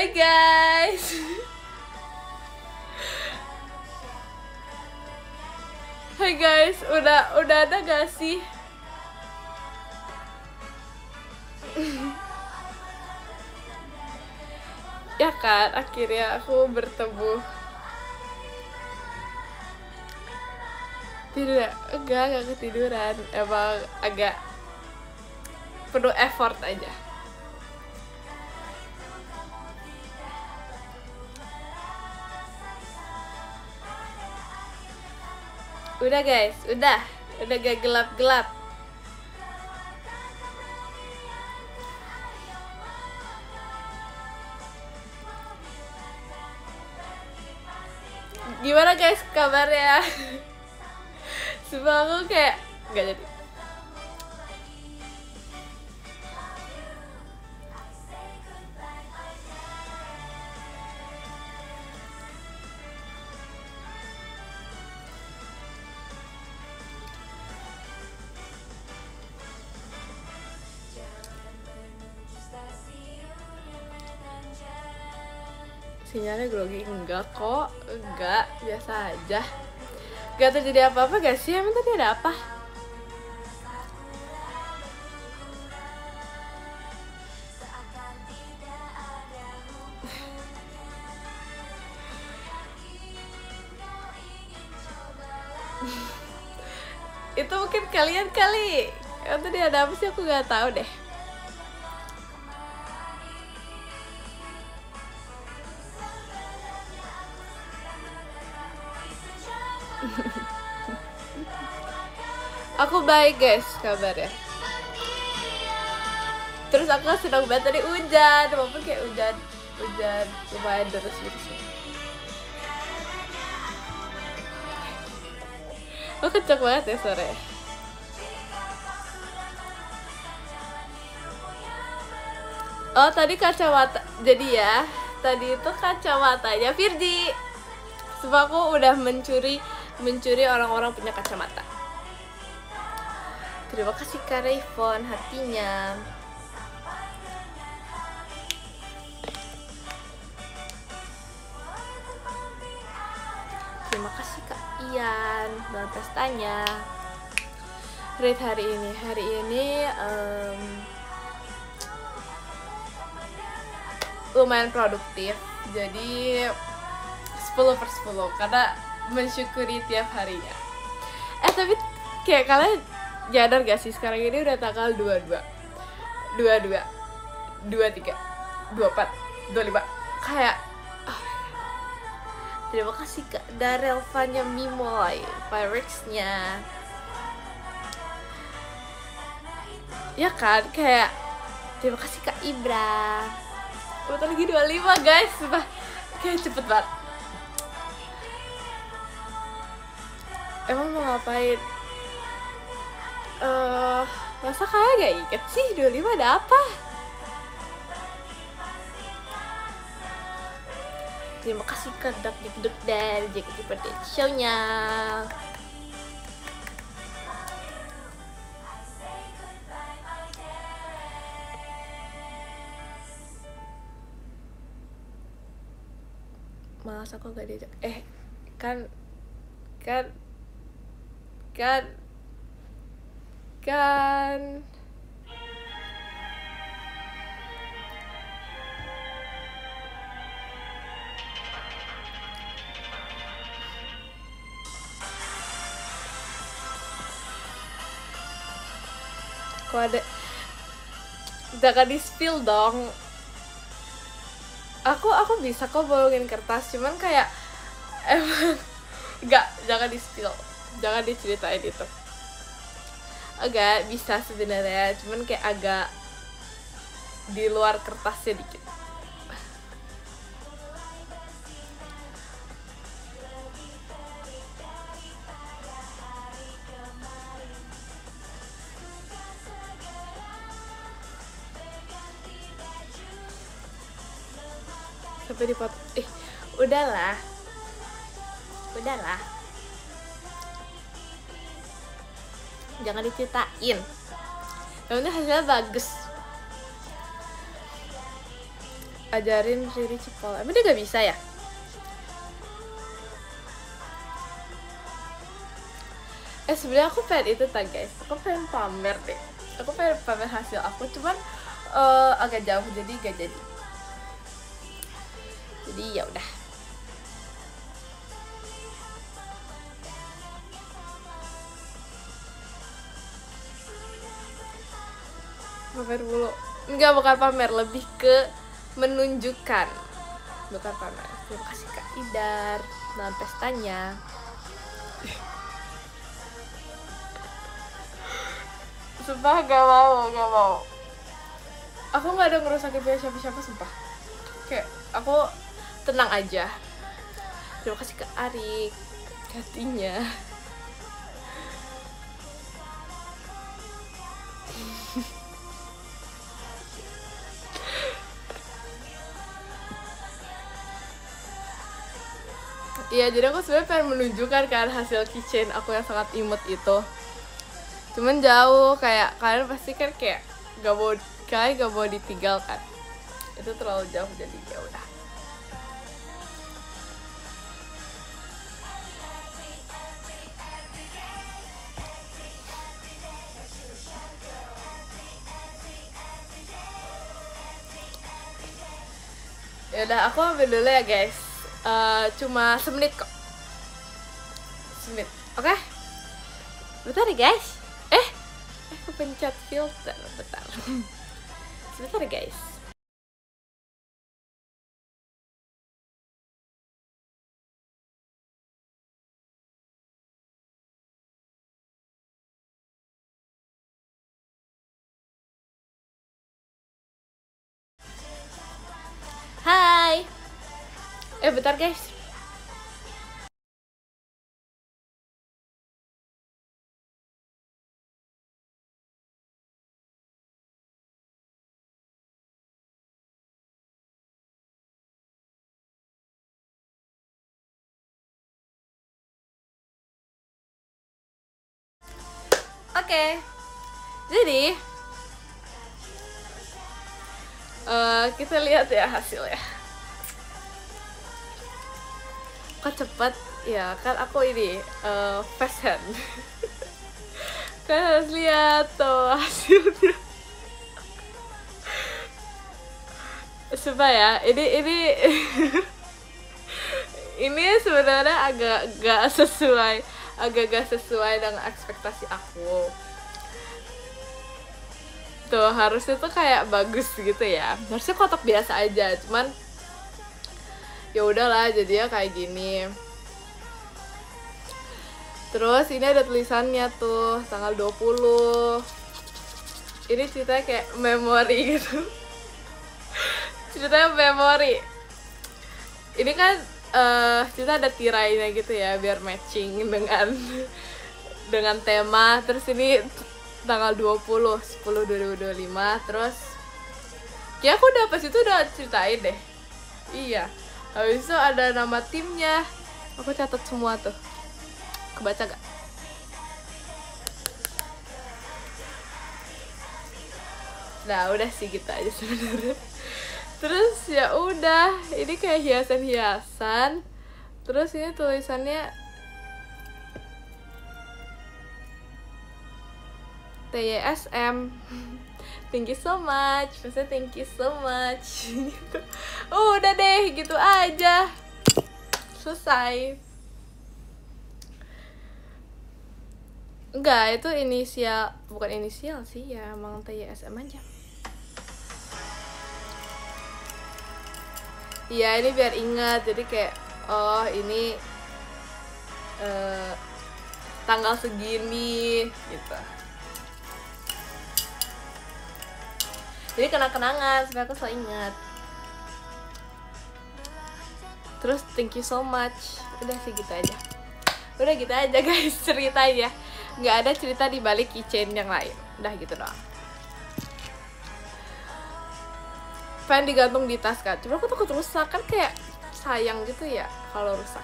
Hai guys. Hai guys, udah ada gak sih? Ya kan, akhirnya aku bertemu. Enggak ketiduran. Emang agak perlu effort aja. Udah guys, udah gak gelap-gelap. Gimana guys kabarnya? Sumpah aku kayak gak jadi. Sinyalnya grogi, enggak kok, enggak, biasa aja. Gak terjadi apa-apa gak sih? Emang tadi ada apa? Itu mungkin kalian kali. Emang tadi ada apa sih? Aku gak tahu deh. Aku baik guys kabarnya. Terus aku sedang banget tadi hujan, walaupun kayak hujan lumayan deras gitu sih. Oh kenceng banget ya sore. Oh tadi kacamata, jadi ya tadi itu kacamatanya Virgi. Sebab aku udah mencuri orang-orang punya kacamata. Terima kasih Kak Rayvon hatinya. Terima kasih Kak Ian dan pestanya. Rate hari ini lumayan produktif. Jadi 10/10 karena mensyukuri tiap harinya. Tapi kayak kalian nyadar gak sih sekarang ini udah tanggal 22, 23, 24, 25. Kayak terima kasih Kak Darelvanya Mimoy Pyrex-nya. Ya kan, kayak terima kasih Kak Ibra. Bentar lagi 25 guys. Sumpah, kayak cepet banget. Emang mau ngapain? Masa kayak gak inget sih 25 ada apa? Terima kasih ke Duk dari JKT48 Show-nya. Malas aku gak diajak. Kan kok ada, jangan di spill dong. Aku bisa kok bolongin kertas, cuman kayak emang jangan di spill, jangan diceritain itu. Agak bisa sebenarnya, cuman kayak agak di luar kertasnya dikit. Sampai dipot, udahlah. Jangan diceritain. Yang penting hasilnya bagus. ajarin Riri Cepol. Emang dia gak bisa ya? Sebenarnya aku pengen itu tak guys, aku pengen pamer deh, aku pengen pamer hasil aku, cuman agak jauh jadi gak jadi ya udah. Pamer dulu, enggak, bukan pamer, lebih ke menunjukkan, bukan pamer. Terima kasih Kak Idar dalam pestanya. Sumpah gak mau. Aku gak ada ngerusakin punya siapa-siapa, sumpah. Kayak aku tenang aja. Terima kasih ke Arik hatinya. Iya, jadi aku sebenarnya pengen menunjukkan kan hasil keychain aku yang sangat imut itu. Cuman jauh, kayak kalian pasti kan kayak kalian gak mau ditinggalkan. Itu terlalu jauh jadi ya udah. Ya udah, aku ambil dulu ya guys. Cuma semenit kok. Semenit, oke? Bentar ya guys. Aku pencet filter, bentar. Sebentar ya guys. Hai. Bentar guys. Oke. Jadi kita lihat ya hasilnya. Kok cepet ya, kan aku ini fast hand. Kalian harus lihat tuh hasilnya. Sumpah ya, ini ini sebenarnya agak gak sesuai dengan ekspektasi aku. Tuh, harusnya tuh kayak bagus gitu ya, harusnya kotak biasa aja, cuman ya udahlah jadinya kayak gini. Terus ini ada tulisannya tuh tanggal 20. Ini ceritanya kayak memori gitu. Ceritanya memori. Ini kan kita ada tirainya gitu ya biar matching dengan tema. Terus ini tanggal 20/10/2025. Terus ya aku udah pas itu udah ceritain deh. Iya. Habis itu ada nama timnya. Aku catat semua tuh. Kebaca gak? Nah, udah sih gitu aja sebenarnya. Terus ya udah, ini kayak hiasan-hiasan. Terus ini tulisannya TYSM. Thank you so much. Maksudnya thank you so much. Gitu. Udah deh, gitu aja. Selesai. Enggak, itu inisial, bukan inisial sih ya, emang TYSM aja. Iya, ini biar ingat, jadi kayak oh ini tanggal segini gitu. Jadi kenang-kenangan supaya aku selalu ingat. Terus thank you so much. Udah sih gitu aja. Udah gitu aja guys ceritanya. Nggak ada cerita di balik keychain yang lain. Udah gitu doang. Pengen digantung di tas kan, cuma aku takut rusak, kan kayak sayang gitu ya kalau rusak.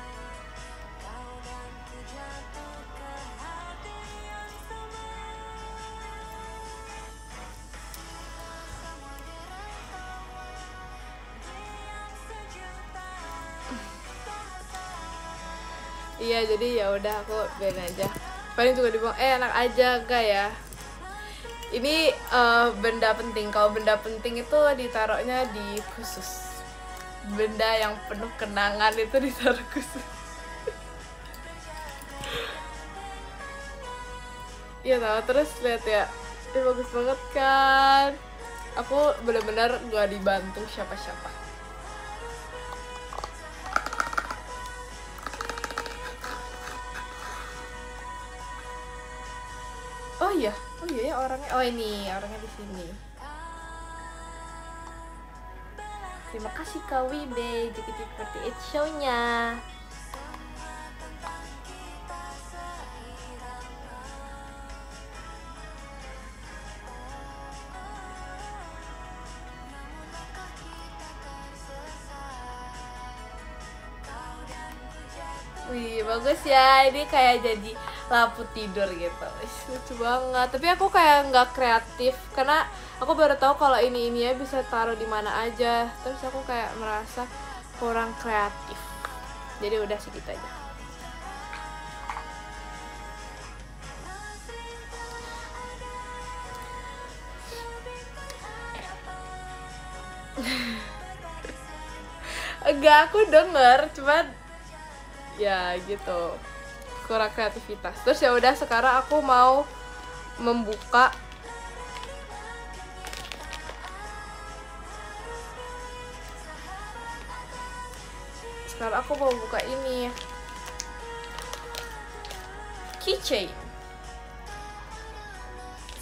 Iya, jadi ya udah aku biarin aja. Paling juga dibilang enak aja gak ya. Ini benda penting. Kalau benda penting itu ditaruhnya di khusus. Benda yang penuh kenangan itu ditaruh khusus. Iya tahu, terus lihat ya, ini bagus banget kan. Aku benar-benar gak dibantu siapa-siapa. Oh iya ya orangnya. Oh ini orangnya di sini. Terima kasih Kak Wibe, JKT48 show-nya. Wih, bagus ya. Ini kayak jadi lampu tidur gitu. Lucu banget. Tapi aku kayak nggak kreatif karena aku baru tahu kalau ini ya bisa taruh di mana aja. Terus aku kayak merasa kurang kreatif. Jadi udah segitu aja. Enggak, aku denger, cuman ya gitu, kurang kreativitas. Terus ya udah, sekarang aku mau membuka ini keychain.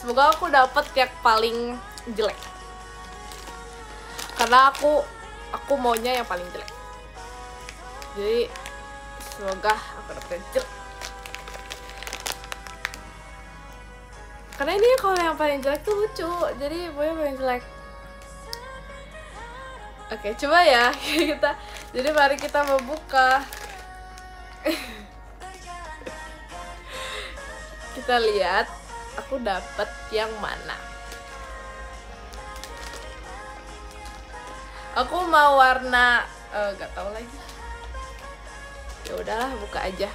Semoga aku dapet yang paling jelek karena aku maunya yang paling jelek. Jadi semoga aku dapet jelek. Karena ini kalau yang paling jelek tuh lucu, jadi mau yang paling jelek. Oke, coba ya kita. Jadi mari kita membuka. Kita lihat aku dapat yang mana. Aku mau warna gak tahu lagi. Ya udahlah, buka aja.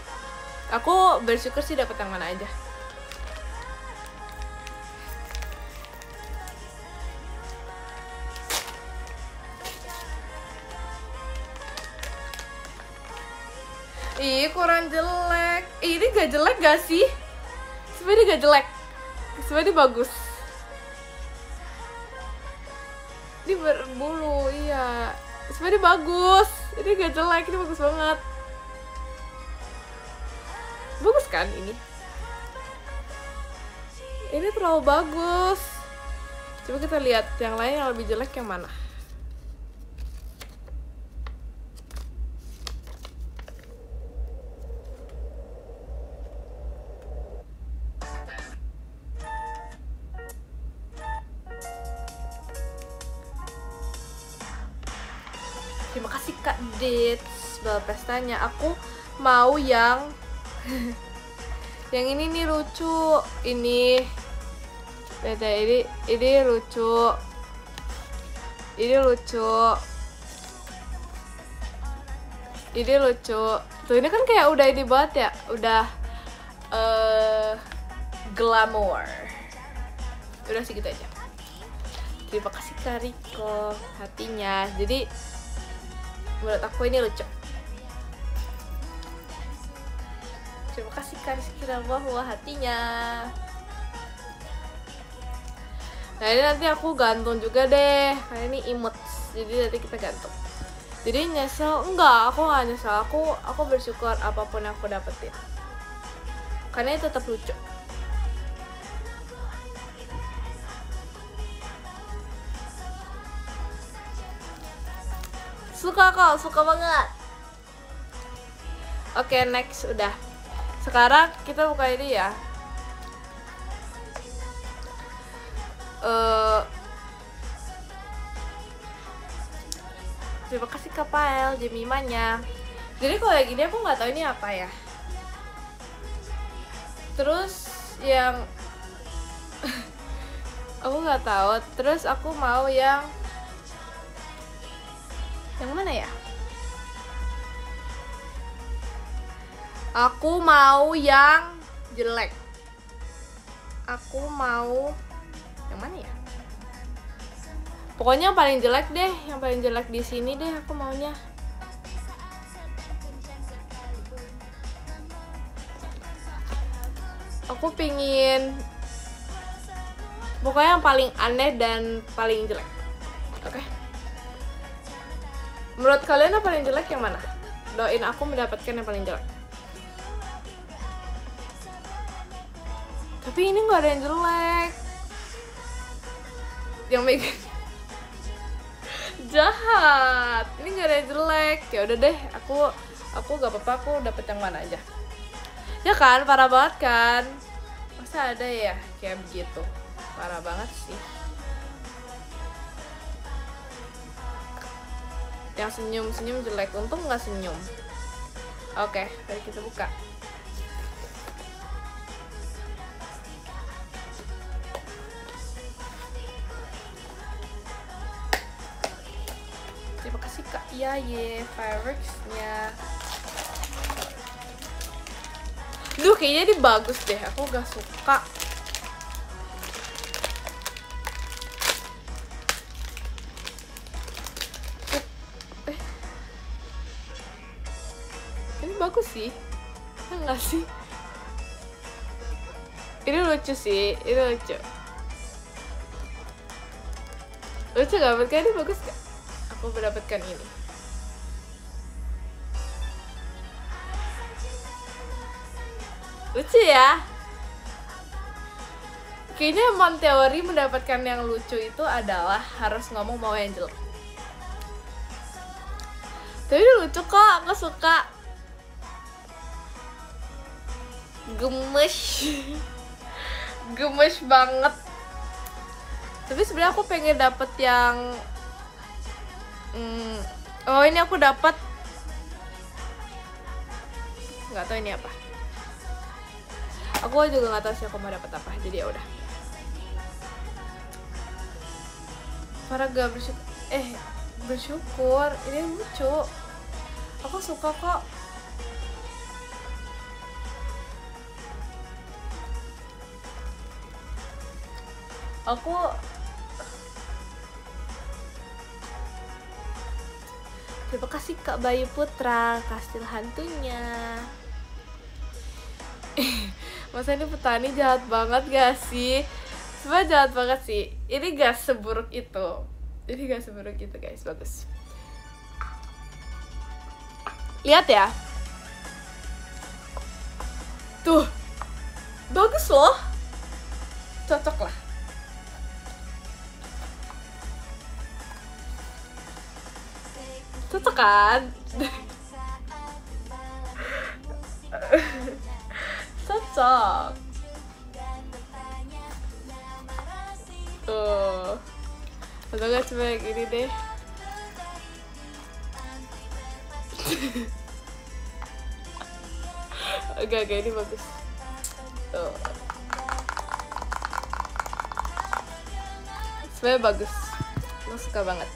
Aku bersyukur sih dapat yang mana aja. Ih, kurang jelek. Ini gak jelek gak sih? Sebenarnya gak jelek. Sebenarnya bagus. Ini berbulu, iya. Sebenarnya bagus. Ini gak jelek, ini bagus banget. Bagus kan ini? Ini terlalu bagus. Coba kita lihat yang lain yang lebih jelek yang mana. Terima kasih Kak Dits bal pestanya. Aku mau yang yang ini nih lucu. Ini beda, ini lucu. Ini lucu. Ini lucu. Tuh ini kan kayak udah ini banget ya. Udah glamour. Udah segitu aja. Terima kasih Kak Riko hatinya. Jadi menurut aku ini lucu. Terima kasih Kak Rizky bahwa hatinya. Nah ini nanti aku gantung juga deh, karena ini emotes, jadi nanti kita gantung. Jadi nyesel? Enggak, aku gak nyesel. Aku bersyukur apapun yang aku dapetin, karena ini tetap lucu. Suka kok, suka banget. Oke, next udah. Sekarang kita buka ini ya. Terima kasih Kak Pael, Jemimanya. Jadi kalau yang gini aku nggak tahu ini apa ya. Terus yang aku nggak tahu. Terus aku mau yang mana ya? Aku mau yang jelek. Aku mau yang mana ya? Pokoknya yang paling jelek deh, yang paling jelek di sini deh aku maunya. Aku pingin pokoknya yang paling aneh dan paling jelek. Oke. Menurut kalian yang paling jelek yang mana? Doain aku mendapatkan yang paling jelek. Tapi ini nggak ada yang jelek. Yang megang jahat. Ini nggak ada yang jelek. Ya udah deh, aku gak apa-apa, aku dapet yang mana aja. Ya kan, parah banget kan? Masa ada ya kayak begitu? Parah banget sih. Yang senyum-senyum jelek, untung nggak senyum. Oke, mari kita buka. Terima kasih Kak Yaye, fireworksnya. Duh, kayaknya ini bagus deh, aku gak suka. Ini bagus sih, enggak sih? Ini lucu sih, ini lucu. Lucu gak? Menurut kalian ini bagus gak? Aku mendapatkan ini. Lucu ya? Kayaknya emang teori mendapatkan yang lucu itu adalah harus ngomong mau yang jelek. Tapi ini lucu kok, aku suka. Gemes. Gemes banget. Tapi sebenarnya aku pengen dapet yang oh, ini aku dapat, nggak tahu ini apa. Aku juga nggak tahu sih aku mau dapat apa. Jadi ya udah. Paraga bersyukur. Bersyukur. Ini lucu. Aku suka kok. Aku terima kasih Kak Bayu Putra, kastil hantunya. Masa ini petani jahat banget gak sih? Sebenernya jahat banget sih. Ini gak seburuk itu. Ini gak seburuk itu guys, bagus. Lihat ya. Tuh. Bagus loh. Cocok lah. Cocok kan? Cocok. Tuh. Atau gak coba yang ini deh. Enggak, ini bagus. Tuh. Sebenarnya bagus. Lo suka banget.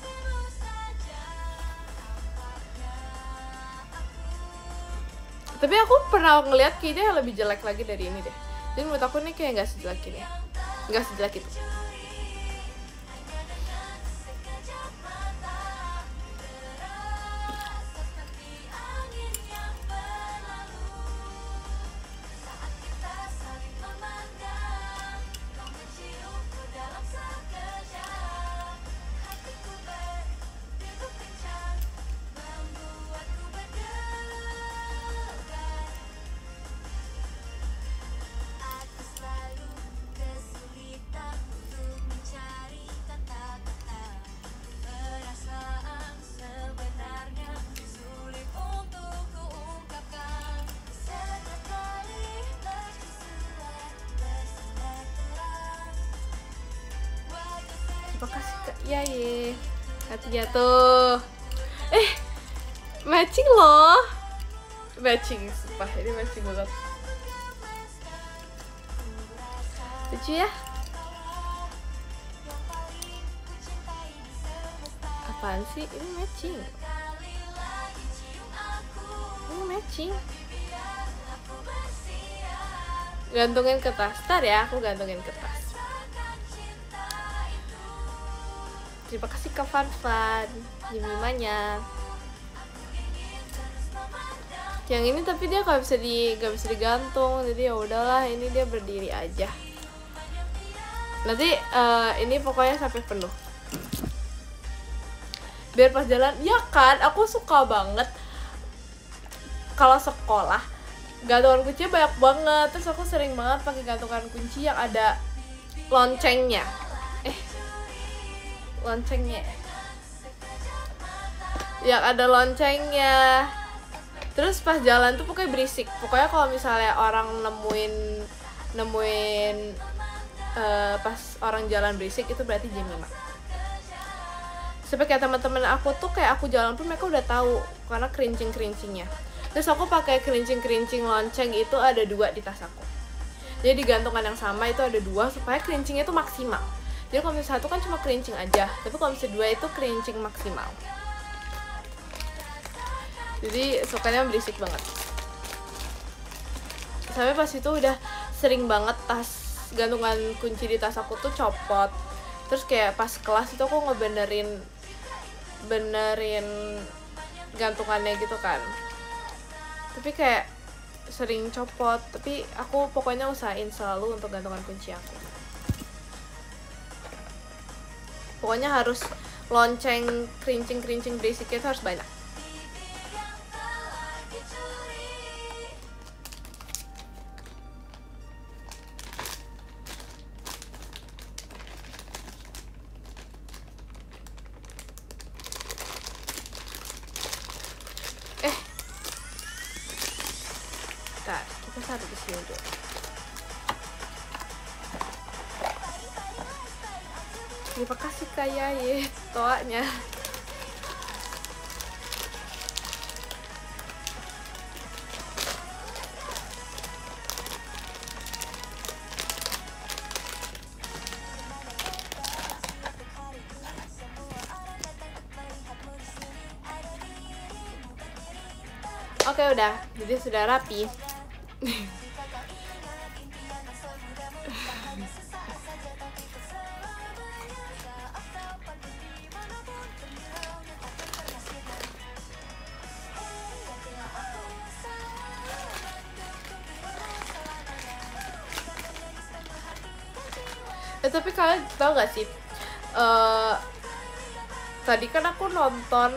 Tapi aku pernah ngeliat kayaknya yang lebih jelek lagi dari ini deh. Jadi menurut aku ini kayak nggak sejelek ini, nggak sejelek itu. Terima kasih Kak Yaye. Hati jatuh. Matching loh. Matching, sumpah ini matching banget. Lucu ya? Apaan sih? Ini matching. Ini matching. Gantungin ke tas. Ntar ya, aku gantungin ke tas. Terima kasih ke Fan Jimimanya. Yang ini tapi dia gak bisa digantung, jadi ya udahlah, ini dia berdiri aja. Nanti ini pokoknya sampai penuh. Biar pas jalan, ya kan, aku suka banget kalau sekolah gantungan kuncinya banyak banget. Terus aku sering banget pakai gantungan kunci yang ada loncengnya. Loncengnya. Yang ada loncengnya. Terus pas jalan tuh pokoknya berisik. Pokoknya kalau misalnya orang nemuin pas orang jalan berisik, itu berarti jam 5. Sampai kayak teman-teman aku tuh kayak aku jalan pun mereka udah tahu karena kerincing-kerincingnya. Terus aku pakai kerincing-kerincing lonceng itu ada 2 di tas aku. Jadi di gantungan yang sama itu ada 2 supaya kerincingnya itu maksimal. Jadi kalau misalnya 1 kan cuma kerincing aja, tapi kalau misalnya 2 itu kerincing maksimal. Jadi sukanya berisik banget. Sampai pas itu udah sering banget gantungan kunci di tas aku tuh copot. Terus kayak pas kelas itu aku benerin gantungannya gitu kan. Tapi kayak sering copot. Tapi aku pokoknya usahain selalu untuk gantungan kunci aku. Pokoknya harus lonceng kerincing berisiknya itu harus banyak. Kita taruh di sini dulu. Terima kasih Kak Yaye toanya. Oke udah, jadi sudah rapi. Tapi kalian tau gak sih, tadi kan aku nonton,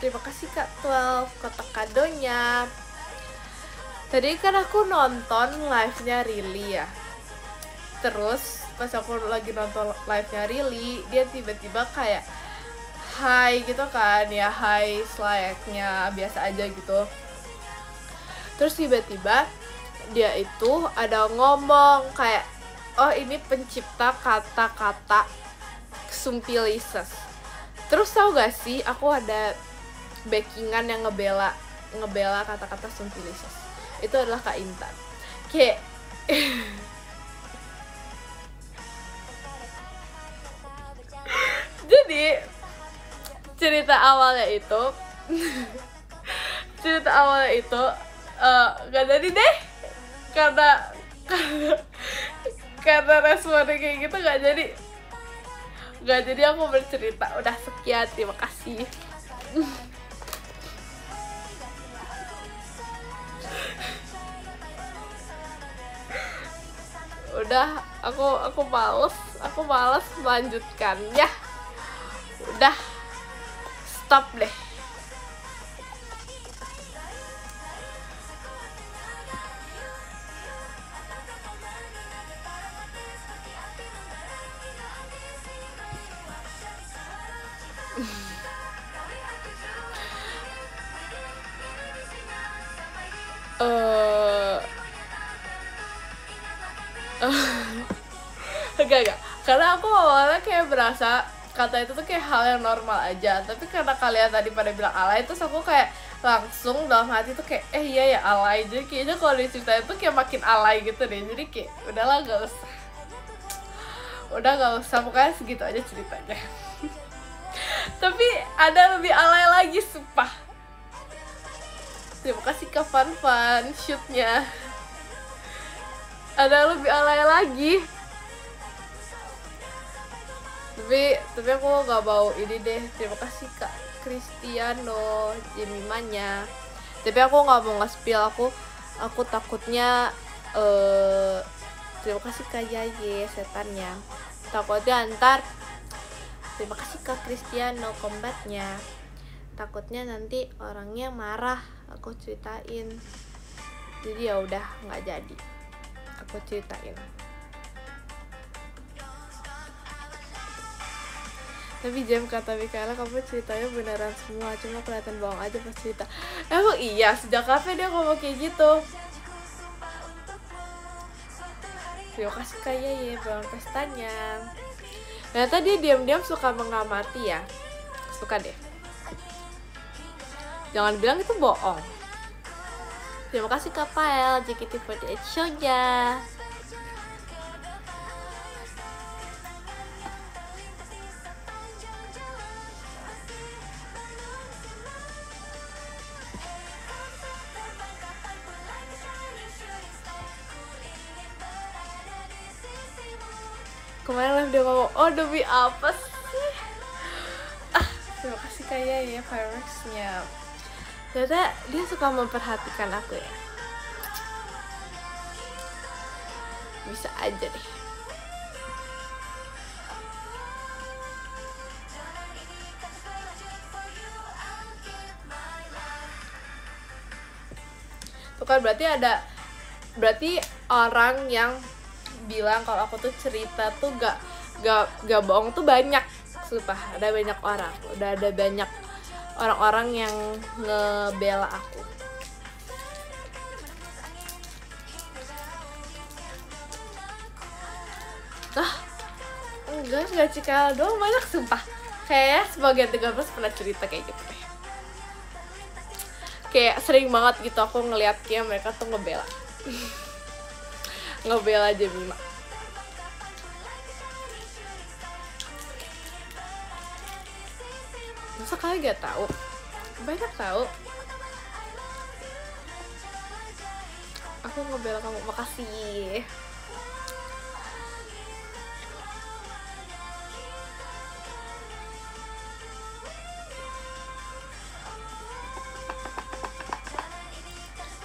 terima kasih Kak 12 kotak kadonya. Tadi kan aku nonton live-nya Rili ya. Terus pas aku lagi nonton live-nya Rili, dia tiba-tiba kayak hi gitu kan, ya hi selayaknya biasa aja gitu. Terus tiba-tiba dia itu ada ngomong kayak, oh ini pencipta kata-kata Sumpilises. Terus tau gak sih, aku ada backingan yang ngebela kata-kata Sumpilises. Itu adalah Kak Intan. Kayak jadi cerita awalnya itu gak jadi deh karena responnya kayak gitu, gak jadi aku bercerita. Udah, sekian, terima kasih. Udah, aku males melanjutkan ya. Udah, stop deh. Enggak, karena aku awalnya kayak berasa kata itu tuh kayak hal yang normal aja, tapi karena kalian tadi pada bilang alay, terus aku kayak langsung dalam hati tuh kayak iya ya alay. Jadi kayaknya kalau diceritain tuh kayak makin alay gitu deh. Jadi kayak udahlah, gak usah, pokoknya segitu aja ceritanya. Tapi ada lebih alay lagi, sumpah. Terima kasih ke Fan shootnya. ada yang lebih alay lagi. Tapi aku nggak mau ini deh. Terima kasih Kak Cristiano Jemimanya. Tapi aku nggak mau nge-spill, aku takutnya terima kasih Kak Yaye setannya. Takutnya ntar terima kasih Kak Cristiano kombatnya. Takutnya nanti orangnya marah aku ceritain. Jadi ya udah nggak jadi. Aku ceritain. Tapi Jam kata Mikaela kamu ceritanya beneran semua, cuma kelihatan bohong aja pas cerita. Emang iya, sejak kapan dia ngomong kayak gitu? Terima kasih kayak ya bang pestanya. Ternyata dia diam-diam suka mengamati ya. Suka deh. Jangan bilang itu bohong. Terima kasih Kak Pael JKT48 show-nya. Kemarin live dia ngomong, oh demi apa sih? Terima kasih kayak ya fireworks-nya. Ternyata dia suka memperhatikan aku ya. Bisa aja deh. Tuh kan berarti orang yang bilang kalau aku tuh cerita tuh gak bohong tuh banyak. Sumpah, ada banyak orang. Udah ada banyak orang-orang yang ngebela aku. Enggak Cikal doang, banyak sumpah. Kayaknya sebagian 13 pernah cerita kayak gitu deh. Kayak sering banget gitu aku ngeliatnya mereka tuh ngebela. Ngebela Jemima. Masa kalian gak tahu? Banyak tahu. Aku ngebela kamu, makasih.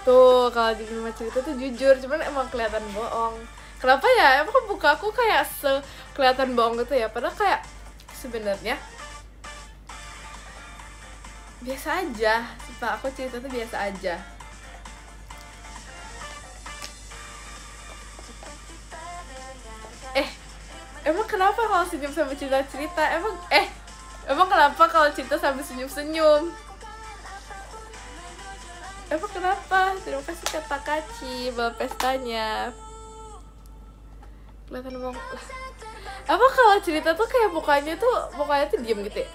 Tuh kalau di Jemima cerita tuh jujur, cuman emang kelihatan bohong. Kenapa ya? Emang buka aku kayak kelihatan bohong gitu ya? Padahal kayak sebenarnya biasa aja. Sumpah aku cerita tuh biasa aja. Emang kenapa kalau senyum sambil cerita-cerita? Emang kenapa kalau cerita sambil senyum-senyum? Emang kenapa? Terima kasih kata Kaci bal pestanya. Kelihatan bohong. Apa kalau cerita tuh kayak mukanya tuh diem gitu ya?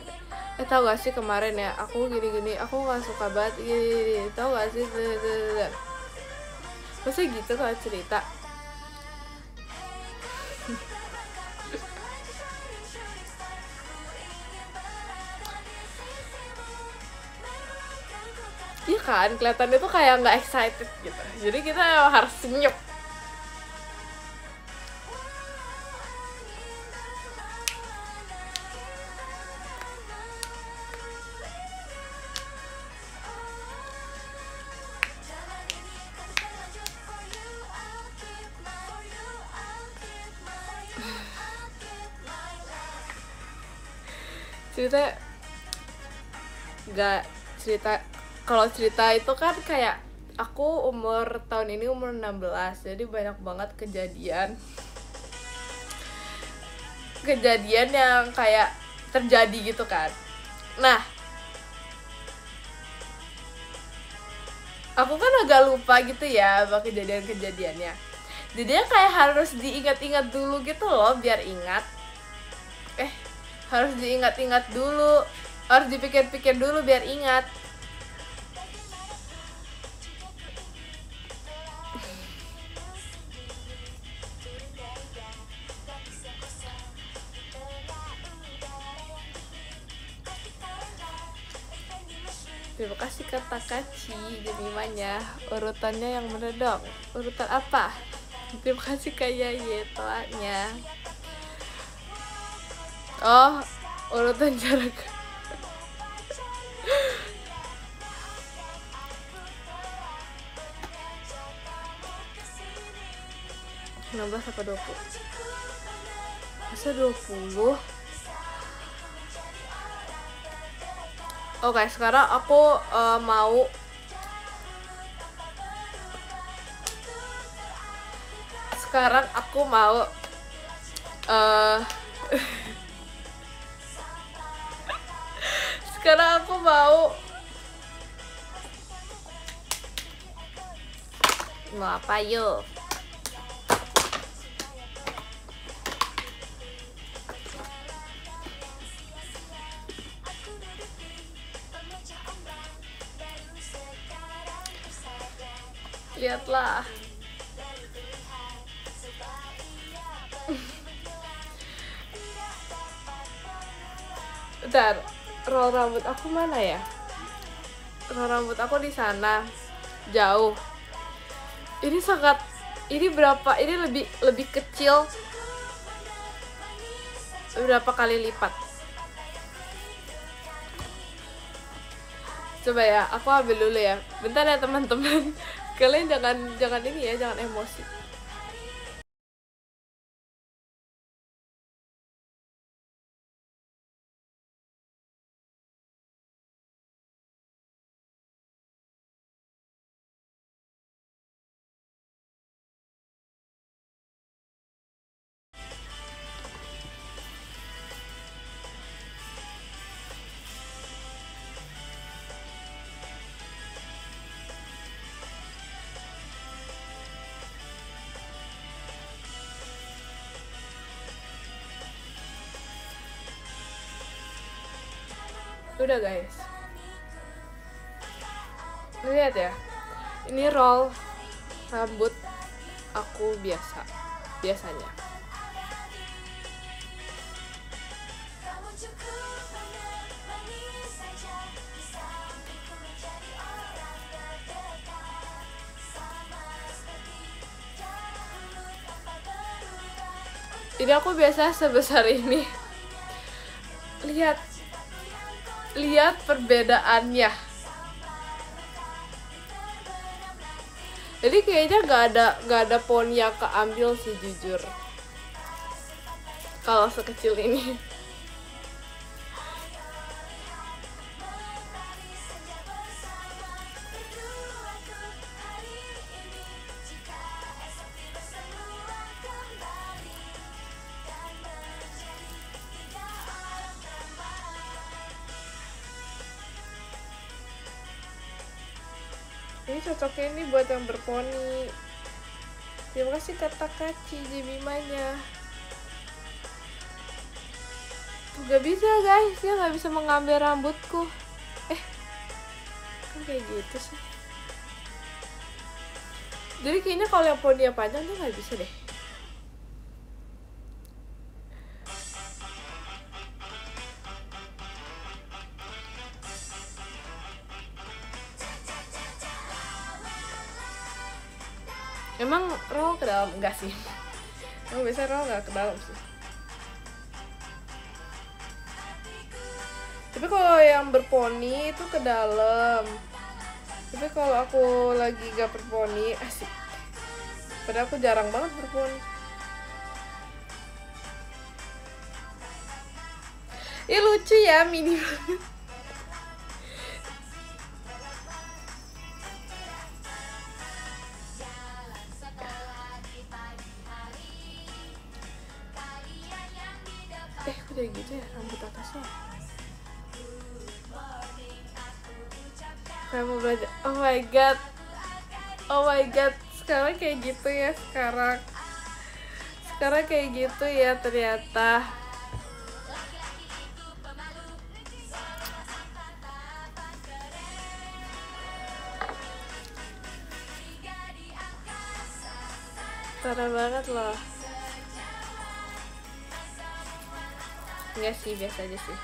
Tau gak sih kemarin ya, aku gini-gini, aku gak suka banget gini. Tau gak sih? Masa gitu kalau cerita? Iya kan, kelihatannya tuh kayak nggak excited gitu. Jadi kita harus senyum. Kalau cerita itu kan kayak aku tahun ini umur 16, jadi banyak banget kejadian yang kayak terjadi gitu kan. Nah, aku kan agak lupa gitu ya sama kejadian-kejadiannya. Jadi kayak harus diingat-ingat dulu gitu loh biar ingat. Harus diingat-ingat dulu, harus dipikir-pikir dulu biar ingat. Terima kasih kata Kaci Jemimanya. Urutannya yang bener dong. Urutan apa? Terima kasih Kak Yaye toanya. Oh, urutan jarak. Nambah apa 20? Masa 20? Oke, sekarang aku mau sekarang aku mau sekarang aku mau apa yuk? Lihatlah. Bentar, roll rambut aku mana ya? Roll rambut aku di sana. Jauh. Ini sangat, ini berapa? Ini lebih kecil berapa kali lipat? Coba ya, aku ambil dulu ya. Bentar ya teman-teman. Kalian jangan ini ya, jangan emosi. Udah guys, lihat ya, ini roll rambut aku biasanya. Ini aku biasa sebesar ini. Lihat perbedaannya. Jadi kayaknya nggak ada poni yang keambil sih jujur. Kalau sekecil ini. Ini cocoknya ini buat yang berponi. Terima kasih kata Kaci Jemimanya. Tuh gak bisa guys, dia gak bisa mengambil rambutku. Kan kayak gitu sih. Jadi kayaknya kalau yang poni panjang dia gak bisa deh. Emang roll ke dalam? Enggak sih. Emang biasanya roll nggak ke dalam sih. Tapi kalau yang berponi itu ke dalam. Tapi kalau aku lagi gak berponi, asik. Padahal aku jarang banget berponi. Ih lucu ya, mini banget. Udah gitu ya rambut atasnya. Kayak mau belajar. Oh my god, sekarang kayak gitu ya. Sekarang kayak gitu ya ternyata. Parah banget loh. Enggak sih, biasa aja sih.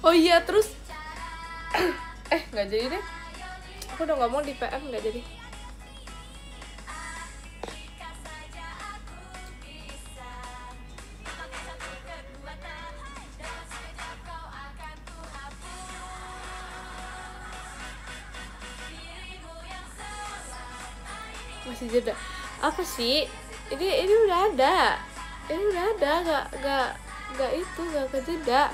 Oh iya, terus nggak jadi deh, aku udah ngomong di PM nggak jadi. Masih jeda apa sih? Ini udah ada, nggak itu, nggak kejeda.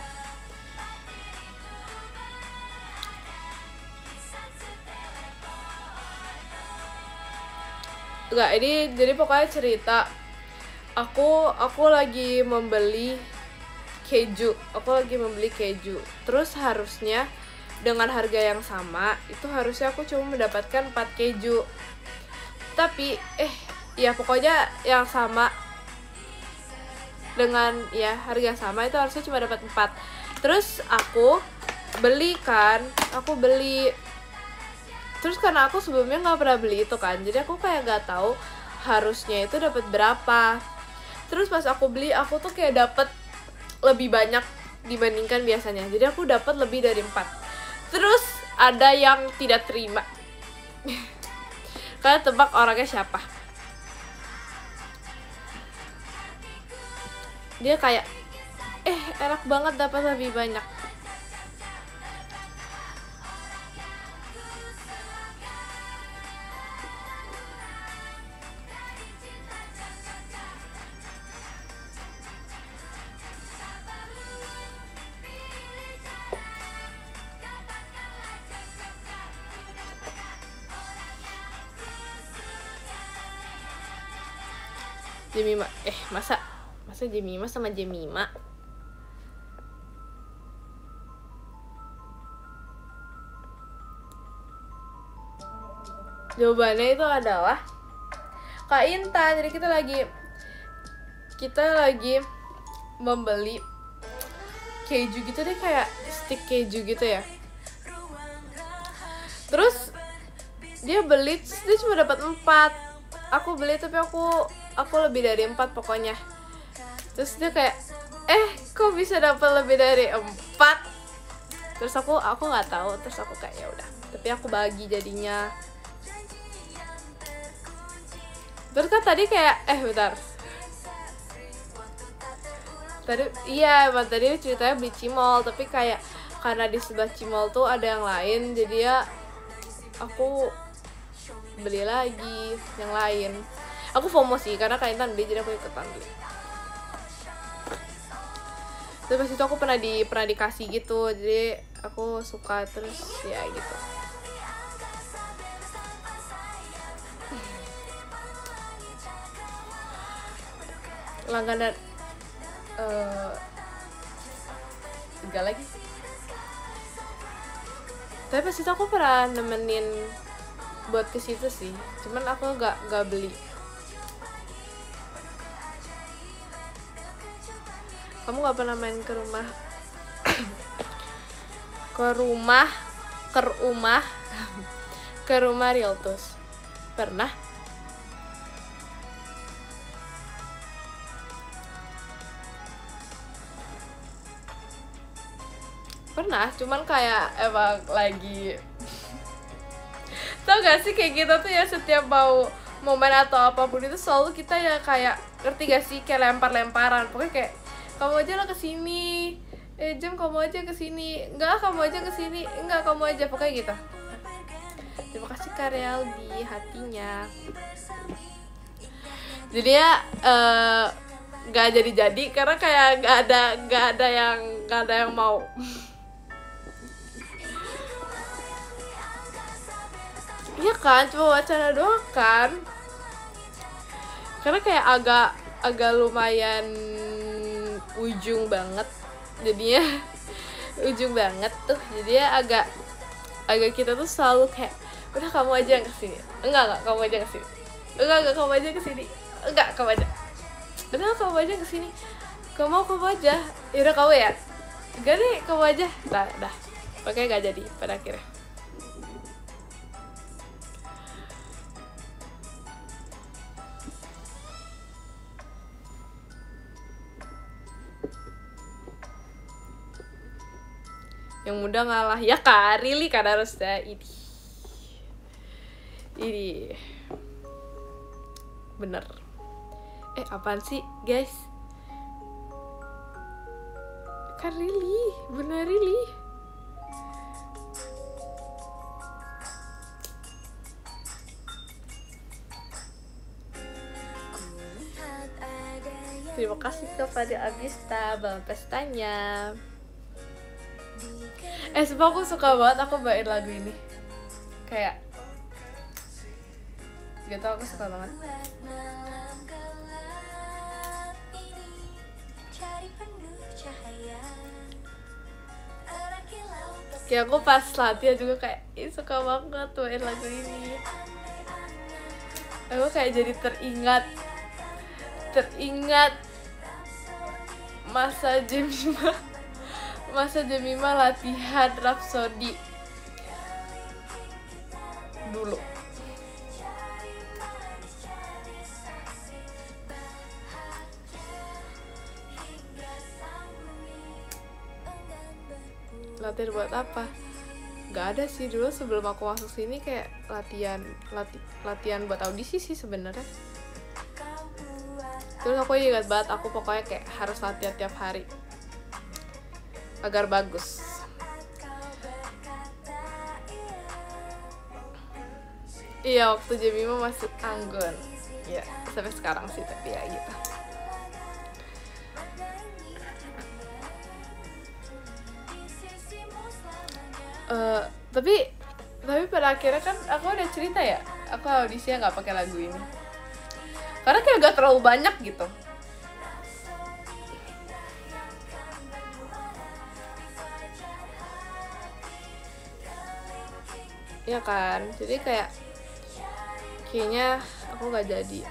Nggak, ini jadi pokoknya cerita aku lagi membeli keju, terus harusnya dengan harga yang sama itu harusnya aku cuma mendapatkan 4 keju, tapi ya pokoknya yang sama dengan ya harga yang sama itu harusnya cuma dapat 4. Terus aku beli, terus karena aku sebelumnya nggak pernah beli itu kan, jadi aku kayak nggak tahu harusnya itu dapat berapa. Terus pas aku beli, aku tuh kayak dapat lebih banyak dibandingkan biasanya, jadi aku dapat lebih dari 4. Terus ada yang tidak terima. Kalian tebak orangnya siapa? Dia kayak enak banget dapat lebih banyak. Jemima, masa Jemima sama Jemima? Jawabannya itu adalah Kak Intan. Jadi kita lagi membeli keju gitu deh, kayak stick keju gitu ya. Terus dia beli, terus dia cuma dapat 4. Aku beli tapi aku lebih dari 4 pokoknya. Terus dia kayak kok bisa dapat lebih dari 4? Terus aku nggak tahu, terus aku kayak ya udah, tapi aku bagi jadinya. Terus kan tadi kayak bentar. Tadi ceritanya beli cimol, tapi kayak karena di sebelah cimol tuh ada yang lain, jadi ya aku beli lagi yang lain. Aku FOMO sih karena Kak Intan beli, jadi aku ikutan beli. Terus pas itu aku pernah dikasih gitu, jadi aku suka, terus ya gitu. Langganan 3 lagi. Tapi pas itu aku pernah nemenin buat ke situ sih, cuman aku nggak beli. Kamu nggak pernah main ke rumah Realtus? Pernah? Pernah, cuman kayak emang lagi tau gak sih kayak gitu tuh ya, setiap mau momen atau apapun itu selalu kita ya kayak, ngerti gak sih, kayak lempar-lemparan. Pokoknya kayak kamu aja lah kesini, Jem kamu aja kesini, enggak kamu aja kesini, enggak kamu aja, pokoknya gitu. Terima kasih Karel di hatinya. Jadi ya nggak jadi karena kayak nggak ada yang mau. Iya kan, cuma wacana doang kan. Karena kayak agak lumayan ujung banget jadinya. Ujung banget tuh, jadinya agak kita tuh selalu kayak udah kamu aja yang kesini, enggak kamu aja kesini, enggak kamu aja kesini, enggak kamu aja, udah kamu aja kesini, kamu aja, yaudah kamu ya, enggak deh kamu aja, dah pokoknya nggak jadi pada akhirnya. yang muda ngalah ya kan, really kan harusnya. Ini bener. Apaan sih guys, kan really, bener really. Terima kasih kepada Agista bang pestanya. Sumpah aku suka banget aku bawain lagu ini. Kayak gitu, aku suka banget. Kayak aku pas latihan juga kayak suka banget bawain lagu ini. Aku kayak jadi teringat masa Jemima latihan Rhapsody dulu. Latihan buat apa? Gak ada sih, dulu sebelum aku masuk sini kayak latihan buat audisi sih sebenarnya. Terus aku ingat banget, aku pokoknya kayak harus latihan tiap hari agar bagus. Iya, waktu Jemima masih anggun. Ya, sampai sekarang sih, tapi ya gitu. Tapi pada akhirnya kan aku udah cerita ya, aku audisinya nggak pakai lagu ini. Karena kayak gak terlalu banyak gitu. Iya kan, jadi kayaknya aku gak jadi.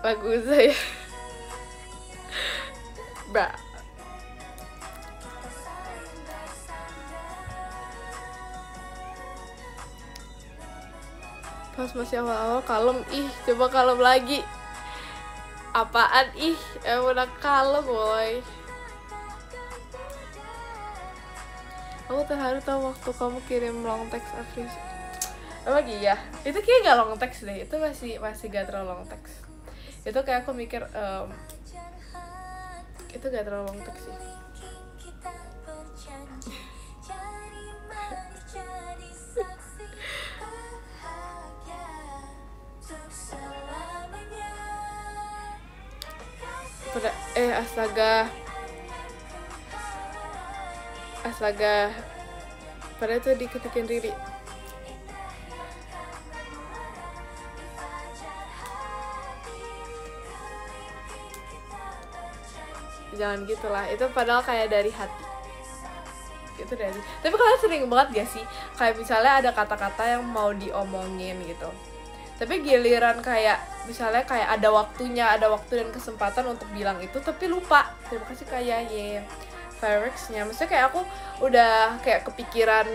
Lagu saya Bra. Pas masih awal-awal kalem, coba kalem lagi. Apaan udah kalem boy. Aku terharu tahu waktu kamu kirim long text Afris. Emang iya? Itu kayak gak long text deh, itu masih gak terlalu long text. Itu kayak aku mikir itu gak terlalu long text sih. Astaga pada itu diketikin Riri. Jangan gitulah, itu padahal kayak dari hati. Itu dari. Tapi kalian sering banget gak sih kayak misalnya ada kata-kata yang mau diomongin gitu, tapi giliran kayak misalnya kayak ada waktunya, ada waktu dan kesempatan untuk bilang itu tapi lupa. Terima kasih kayak fireworksnya. Maksudnya kayak aku udah kayak kepikiran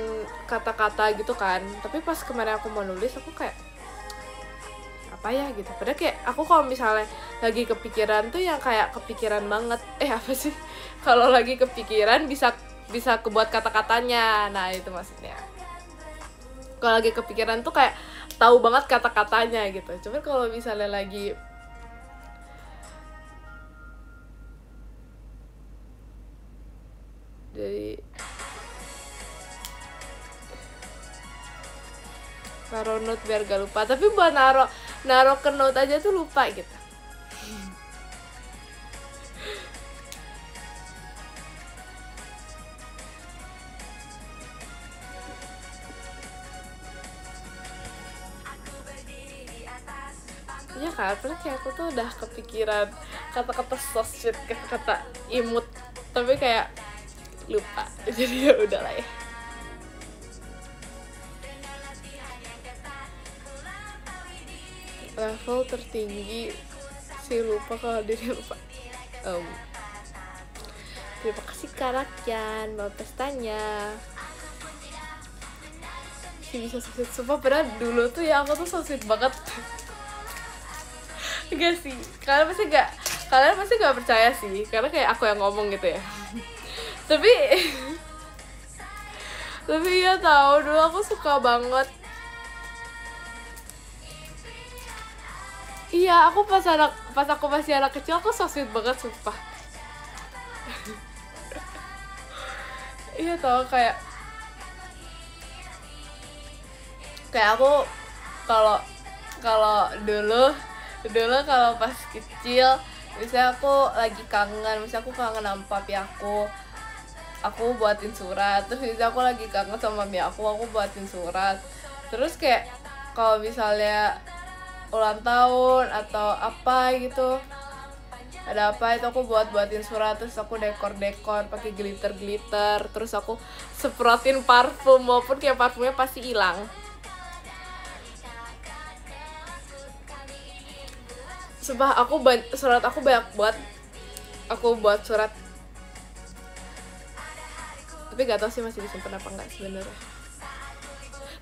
kata-kata gitu kan, tapi pas kemarin aku mau nulis aku kayak apa ya gitu. Padahal kayak aku kalau misalnya lagi kepikiran tuh yang kayak kepikiran banget. Apa sih? Kalau lagi kepikiran bisa kebuat kata-katanya. Nah, itu maksudnya. Kalau lagi kepikiran tuh kayak tahu banget kata-katanya gitu. Cuman kalau misalnya lagi jadi naruh note biar gak lupa, tapi buat naruh ke note aja tuh lupa gitu. Iya kan, terus kayak aku tuh udah kepikiran kata-kata so sweet, kata-kata imut, tapi kayak lupa. Jadi ya udahlah ya. Level tertinggi si lupa kalau diri lupa. Terima kasih Karakyan, mau pestanya. Si bisa so sweet, sumpah padahal dulu tuh ya aku tuh so sweet banget. Enggak sih, kalian pasti gak percaya sih, karena kayak aku yang ngomong gitu ya. tapi tapi ya tahu dulu aku suka banget. Iya, pas aku masih anak kecil aku so sweet banget sumpah. Iya tau, kayak aku kalau kalau dulu kalau pas kecil misalnya aku lagi kangen, misalnya aku kangen sama papi aku buatin surat. Terus misalnya aku lagi kangen sama mami aku buatin surat. Terus kayak kalau misalnya ulang tahun atau apa gitu, ada apa itu aku buatin surat. Terus aku dekor pakai glitter, terus aku semprotin parfum, walaupun kayak parfumnya pasti hilang. Sumpah surat aku banyak banget. Aku buat surat, tapi gak tau sih masih disimpan apa enggak sebenarnya.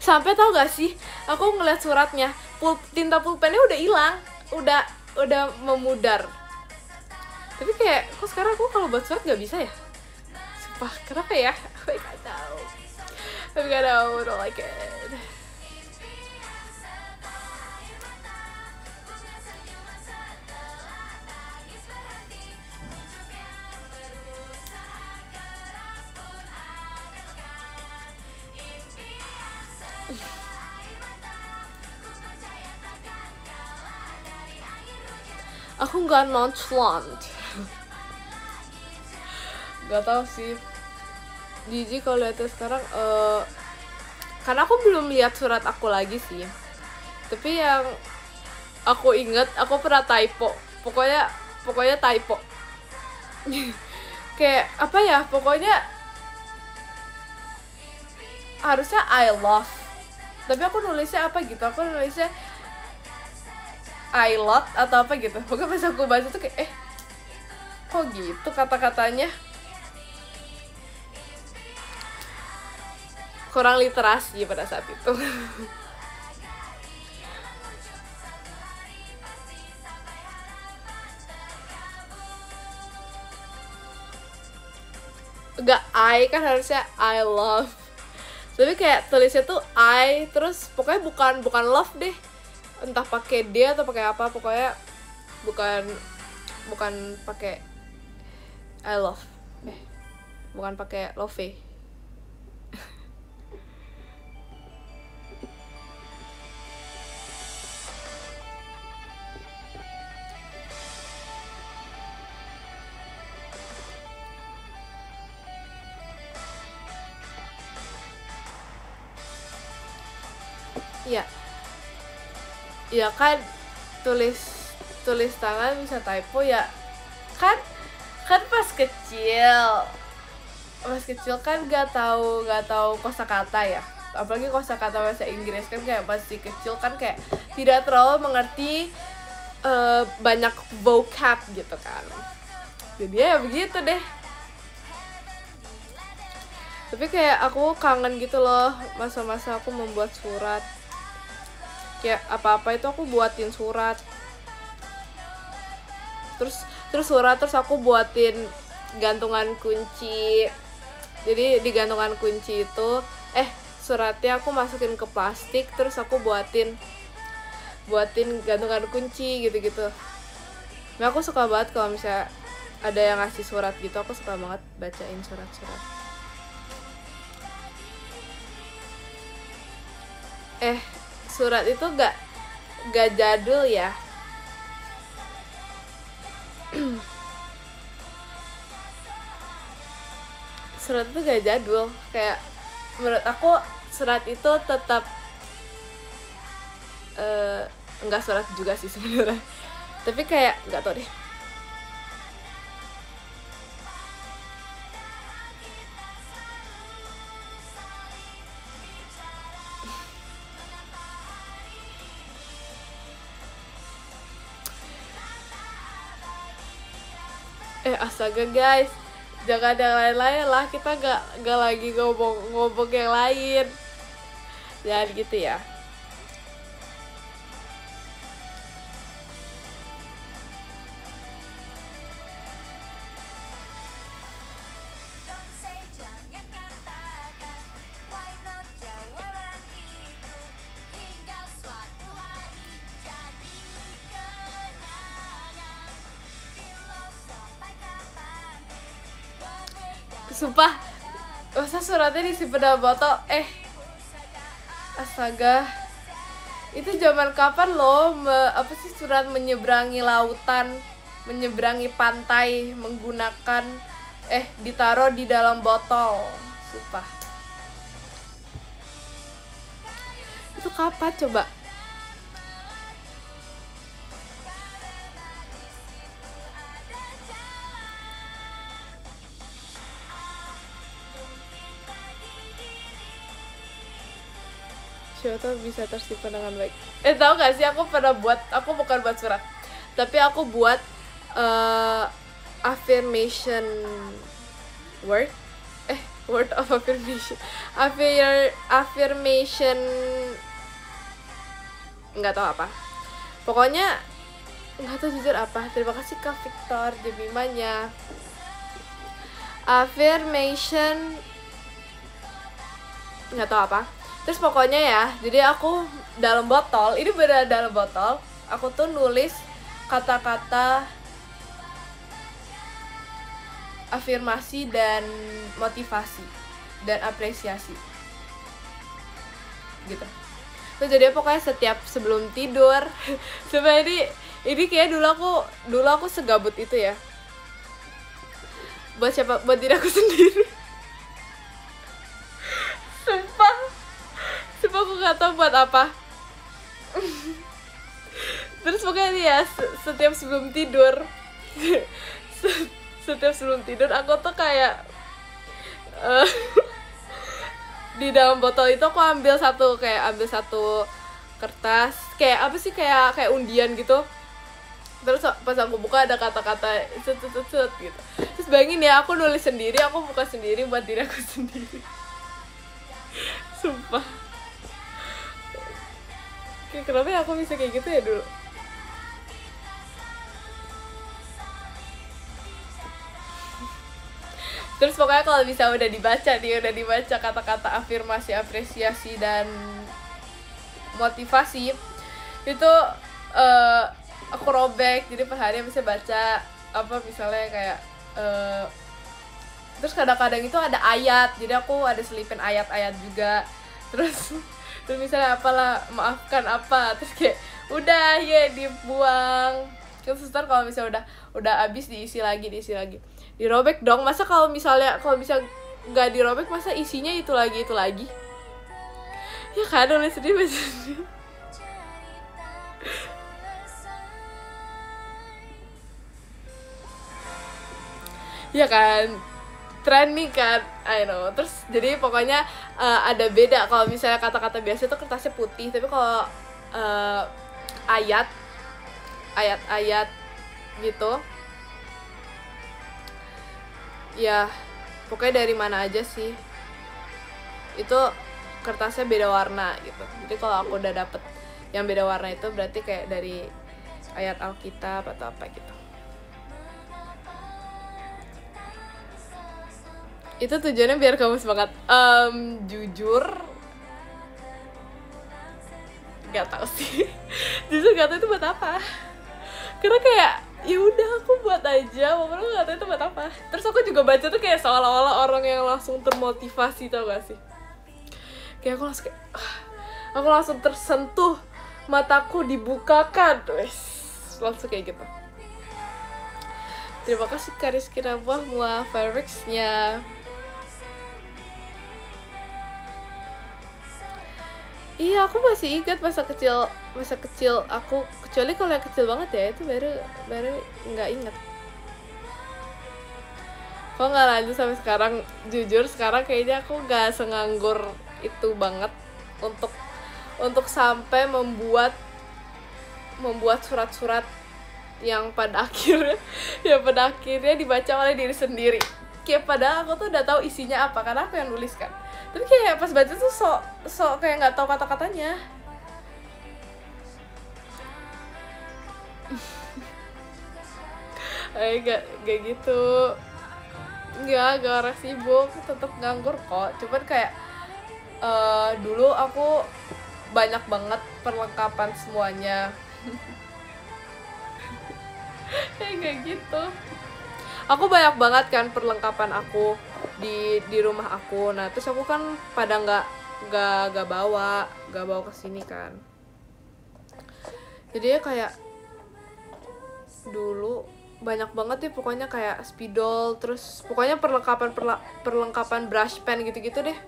Sampai tau gak sih, aku ngeliat suratnya, tinta pulpennya udah hilang, udah memudar. Tapi kayak kok sekarang aku kalau buat surat gak bisa ya? Sumpah, kenapa ya? Aku gak tau. Tapi gak tau, don't like it. Aku nggak nonchalant. Gak tau sih, jijik kalau lihatnya sekarang. Karena aku belum lihat surat aku lagi sih. Tapi yang aku inget, aku pernah typo. Pokoknya typo. Kayak apa ya, pokoknya harusnya I love, tapi aku nulisnya apa gitu, aku nulisnya I lot atau apa gitu. Pokoknya pas aku baca tuh kayak kok gitu kata-katanya. Kurang literasi pada saat itu. Enggak, I kan harusnya I love, tapi kayak tulisnya tuh I, terus pokoknya bukan love deh, entah pakai D atau pakai apa, pokoknya bukan pakai I love, bukan pakai love. Iya. Ya kan tulis tangan bisa typo ya. Kan pas kecil kan gak tahu kosakata ya. Apalagi kosakata bahasa Inggris kan, kayak masih kecil kan kayak tidak terlalu mengerti banyak vocab gitu kan. Jadi ya begitu deh. Tapi kayak aku kangen gitu loh masa-masa aku membuat surat. Kayak apa-apa itu aku buatin surat. Terus surat, terus aku buatin gantungan kunci. Jadi di gantungan kunci itu suratnya aku masukin ke plastik, terus aku buatin gantungan kunci gitu-gitu. Nah, aku suka banget kalau misalnya ada yang ngasih surat gitu, aku suka banget bacain surat-surat. Surat itu gak jadul ya. Surat itu gak jadul. Kayak menurut aku surat itu tetap enggak surat juga sih sebenarnya. Tapi kayak nggak tau deh. Astaga guys, jangan yang lain-lain lah, kita gak lagi ngomong yang lain. Jangan gitu ya. Sumpah, masa suratnya disimpan dalam botol? Astaga, itu zaman kapan loh? Apa sih surat menyeberangi lautan, menyeberangi pantai menggunakan ditaruh di dalam botol. Sumpah, itu kapan coba? Siapa tahu bisa tersimpan dengan baik. Tahu gak sih, aku pernah buat, aku bukan buat surat, tapi aku buat affirmation word of affirmation, affirmation nggak tahu apa, pokoknya nggak tahu jujur apa. Terima kasih Kak Victor Jemimanya. Affirmation nggak tahu apa. Terus pokoknya ya, jadi aku dalam botol, ini benar dalam botol, aku tuh nulis kata-kata afirmasi dan motivasi dan apresiasi gitu. Terus jadi pokoknya setiap sebelum tidur sebenarnya ini kayak dulu aku segabut itu ya. Buat siapa? Buat diri aku sendiri. Sumpah aku gak tau buat apa. Terus pokoknya nih ya, setiap sebelum tidur setiap sebelum tidur aku tuh kayak di dalam botol itu aku ambil satu kertas, kayak apa sih, kayak undian gitu. Terus pas aku buka ada kata-kata set gitu. Terus bayangin ya, aku nulis sendiri, aku buka sendiri buat diri aku sendiri. Sumpah. Kenapa ya aku bisa kayak gitu ya dulu? Terus pokoknya kalau bisa udah dibaca kata-kata afirmasi, apresiasi dan motivasi itu aku robek, jadi per hari bisa baca apa misalnya kayak terus kadang-kadang itu ada ayat, jadi aku ada selipin ayat-ayat juga. Terus misalnya apalah, maafkan apa, terus kayak udah ya dibuang. Terus ntar kalau misalnya udah habis diisi lagi, dirobek dong. Masa kalau bisa nggak dirobek, masa isinya itu lagi ya kan, nulis sendiri baca sendiri. Ya kan, trending kan, I know. Terus jadi pokoknya ada beda. Kalau misalnya kata-kata biasa itu kertasnya putih, tapi kalau ayat-ayat gitu ya, pokoknya dari mana aja sih itu kertasnya beda warna gitu. Jadi kalau aku udah dapet yang beda warna itu berarti kayak dari ayat Alkitab atau apa gitu. Itu tujuannya biar kamu semangat. Jujur gak tau sih. Jujur gak tau itu buat apa. Karena kayak ya udah aku buat aja, pokoknya gak tau itu buat apa. Terus aku juga baca tuh kayak seolah-olah orang yang langsung termotivasi, tau gak sih? Kayak aku langsung tersentuh, mataku dibukakan, langsung kayak gitu. Terima kasih Kariski Rabuah mua Fireworks-nya. Iya, aku masih ingat masa kecil aku, kecuali kalau yang kecil banget ya, itu baru nggak inget. Kok nggak lanjut sampai sekarang? Jujur sekarang kayaknya aku nggak senganggur itu banget untuk sampai membuat surat-surat yang pada akhirnya dibaca oleh diri sendiri. Kayak padahal aku tuh udah tahu isinya apa, karena aku yang nulis kan. Tapi kayak pas baca tuh sok kayak nggak tahu kata-katanya. Gak gitu. Gak orang sibuk, tetap nganggur kok. Cuman kayak dulu aku banyak banget perlengkapan semuanya. Kayak gitu. Aku banyak banget kan perlengkapan aku. di rumah aku. Nah terus aku kan pada nggak bawa ke sini kan. Jadi ya kayak dulu banyak banget ya pokoknya kayak spidol, terus pokoknya perlengkapan brush pen gitu-gitu deh.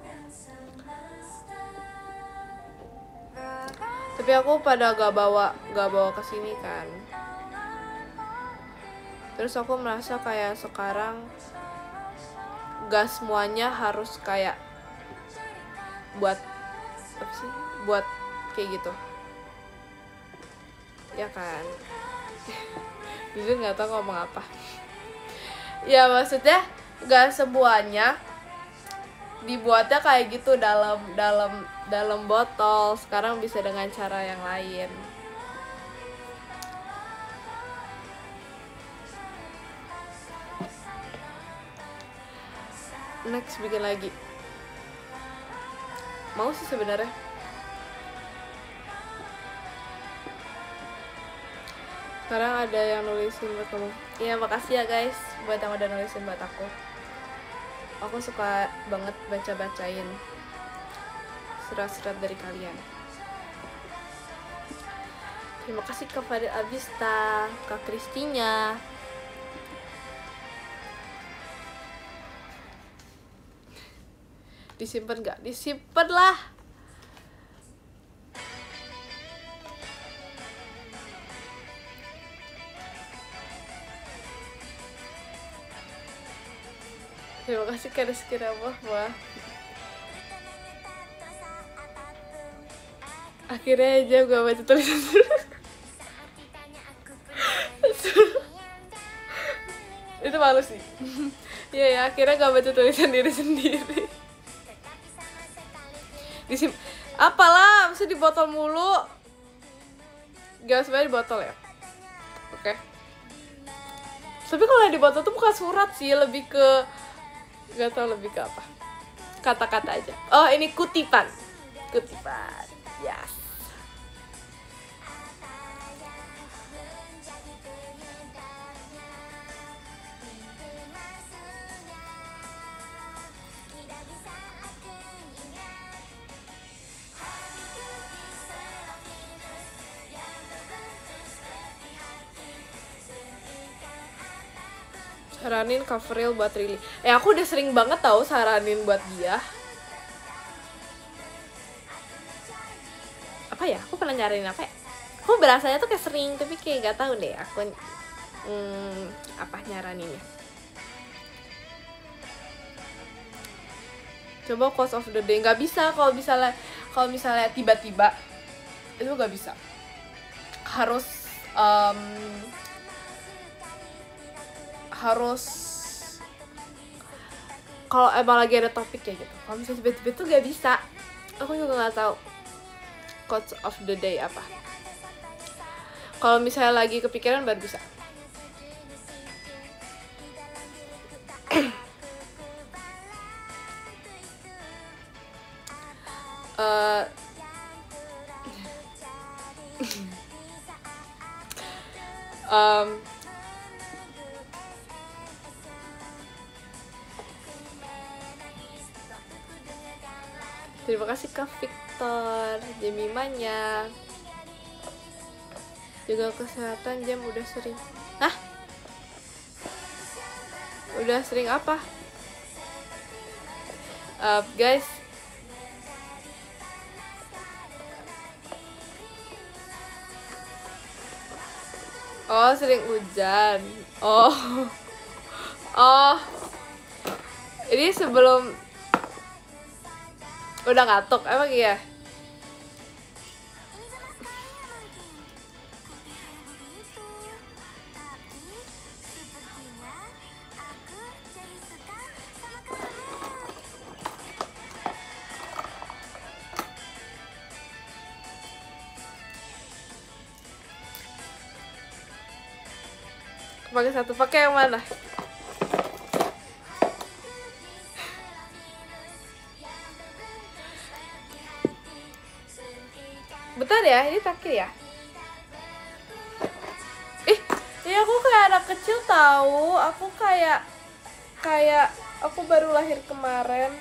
Tapi aku pada gak bawa ke sini kan. Terus aku merasa kayak sekarang gak semuanya harus kayak buat apa sih? Buat kayak gitu. Ya kan. Jujur nggak tahu ngomong apa. Ya maksudnya nggak semuanya dibuatnya kayak gitu dalam botol. Sekarang bisa dengan cara yang lain. Next bikin lagi. Mau sih sebenarnya. Sekarang ada yang nulisin buat kamu. Iya makasih ya guys buat yang udah nulisin buat aku. Aku suka banget baca-bacain surat-surat dari kalian. Terima kasih Kak Fadil Abista, Kak Kristinya. Disimpan gak? Disimpan lah. Terima kasih Kak Rizky Ramah. Akhirnya aja gak baca tulisan itu malu sih. Iya ya, akhirnya gak baca tulisan diri sendiri. Apalah, mesti di botol mulu. Gak sebenarnya di botol ya. Oke. Tapi kalau yang di botol tuh bukan surat sih, lebih ke gak tau lebih ke apa, kata-kata aja. Oh ini kutipan, yes. Saranin cover reel buat Rili. Aku udah sering banget tahu saranin buat dia. Apa ya? Aku pernah nyaranin apa ya? Aku berasanya tuh kayak sering, tapi kayak gak tahu deh aku apa nyaraninnya. Coba quotes of the day. Gak bisa kalau misalnya tiba-tiba itu gak bisa. Harus kalau emang lagi ada topik kayak gitu. Kalau misalnya tiba-tiba tuh gak bisa. Aku juga gak tahu quotes of the day apa. Kalau misalnya lagi kepikiran baru bisa. Terima kasih Kak Victor, Jemimanya. Jaga kesehatan jam udah sering. Hah? Udah sering apa? Guys. Oh, sering hujan. Oh. Ini sebelum udah ngantuk emang iya? Pakai satu, pakai yang mana? Bentar ya, ini terakhir ya. Ini aku kayak anak kecil tahu. Aku kayak Aku baru lahir kemarin.